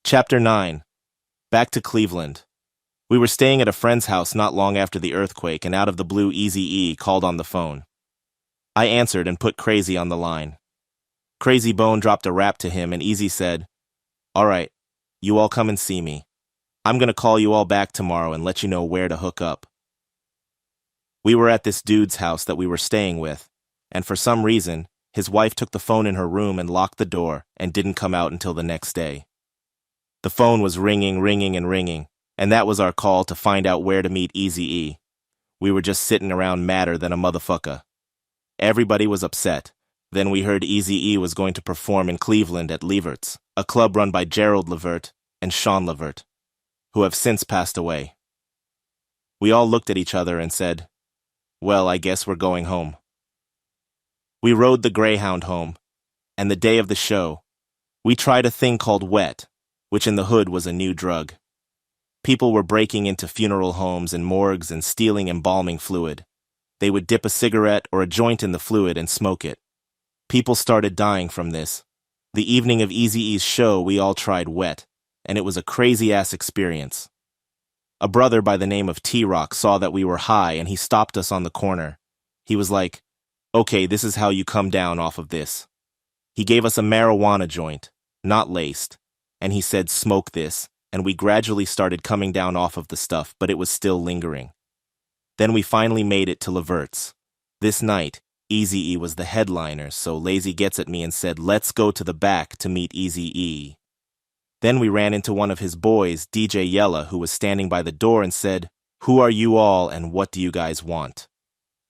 Chapter 9. Back to Cleveland. We were staying at a friend's house not long after the earthquake, and out of the blue Eazy-E called on the phone. I answered and put Krayzie on the line. Krayzie Bone dropped a rap to him, and Eazy said, "All right, you all come and see me. I'm gonna call you all back tomorrow and let you know where to hook up." We were at this dude's house that we were staying with, and for some reason, his wife took the phone in her room and locked the door and didn't come out until the next day. The phone was ringing, and that was our call to find out where to meet Eazy-E. We were just sitting around madder than a motherfucker. Everybody was upset. Then we heard Eazy-E was going to perform in Cleveland at LeVerts, a club run by Gerald LeVert and Sean LeVert, who have since passed away. We all looked at each other and said, "Well, I guess we're going home." We rode the Greyhound home, and the day of the show, we tried a thing called wet, which in the hood was a new drug. People were breaking into funeral homes and morgues and stealing embalming fluid. They would dip a cigarette or a joint in the fluid and smoke it. People started dying from this. The evening of Eazy-E's show, we all tried wet, and it was a crazy-ass experience. A brother by the name of T-Rock saw that we were high, and he stopped us on the corner. He was like, "Okay, this is how you come down off of this." He gave us a marijuana joint, not laced, and he said, "Smoke this," and we gradually started coming down off of the stuff, but it was still lingering. Then we finally made it to LeVerts. This night, Eazy-E was the headliner, so Lazy gets at me and said, "Let's go to the back to meet Eazy-E." Then we ran into one of his boys, DJ Yella, who was standing by the door and said, "Who are you all and what do you guys want?"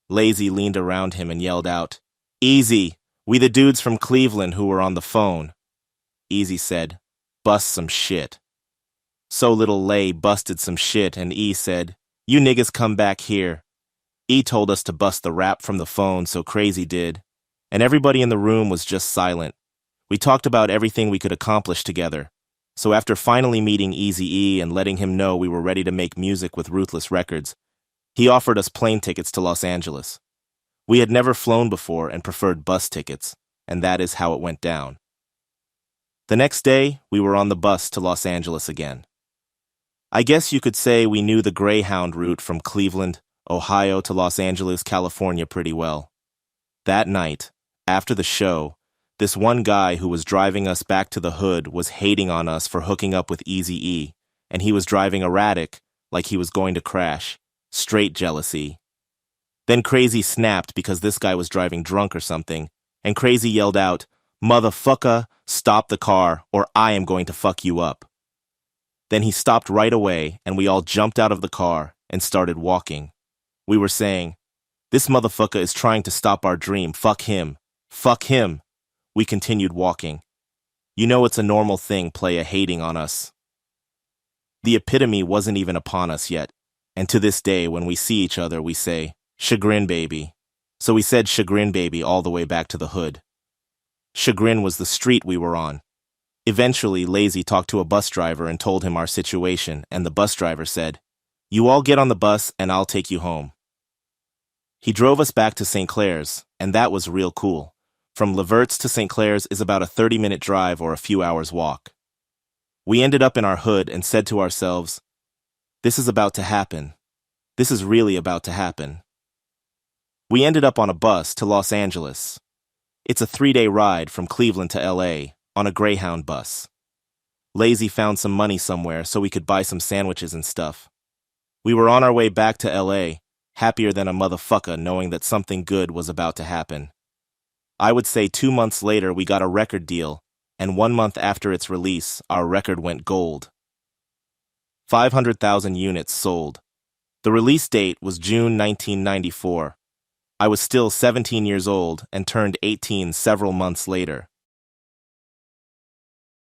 Lazy leaned around him and yelled out, "Eazy, we the dudes from Cleveland who were on the phone." Eazy said, "Bust some shit." So little Lay busted some shit, and E said, "You niggas come back here." E told us to bust the rap from the phone, so Krayzie did, and everybody in the room was just silent. We talked about everything we could accomplish together. So after finally meeting Eazy-E and letting him know we were ready to make music with Ruthless Records, he offered us plane tickets to Los Angeles. We had never flown before and preferred bus tickets, and that is how it went down. The next day, we were on the bus to Los Angeles again. I guess you could say we knew the Greyhound route from Cleveland, Ohio to Los Angeles, California pretty well. That night, after the show, this one guy who was driving us back to the hood was hating on us for hooking up with Eazy-E, and he was driving erratic, like he was going to crash. Straight jealousy. Then Krayzie snapped because this guy was driving drunk or something, and Krayzie yelled out, "Motherfucker, stop the car, or I am going to fuck you up." Then he stopped right away, and we all jumped out of the car and started walking. We were saying, "This motherfucker is trying to stop our dream, fuck him, fuck him." We continued walking. You know it's a normal thing, playa hating on us. The epitome wasn't even upon us yet, and to this day when we see each other we say, "Chagrin baby." So we said "Chagrin baby" all the way back to the hood. Chagrin was the street we were on. Eventually, Lazy talked to a bus driver and told him our situation, and the bus driver said, "You all get on the bus and I'll take you home." He drove us back to St. Clair's, and that was real cool. From LeVerts to St. Clair's is about a 30-minute drive or a few hours walk. We ended up in our hood and said to ourselves, "This is about to happen. This is really about to happen." We ended up on a bus to Los Angeles. It's a 3-day ride from Cleveland to LA on a Greyhound bus. Lazy found some money somewhere so we could buy some sandwiches and stuff. We were on our way back to LA, happier than a motherfucker knowing that something good was about to happen. I would say 2 months later we got a record deal, and 1 month after its release, our record went gold. 500,000 units sold. The release date was June 1994. I was still 17 years old and turned 18 several months later.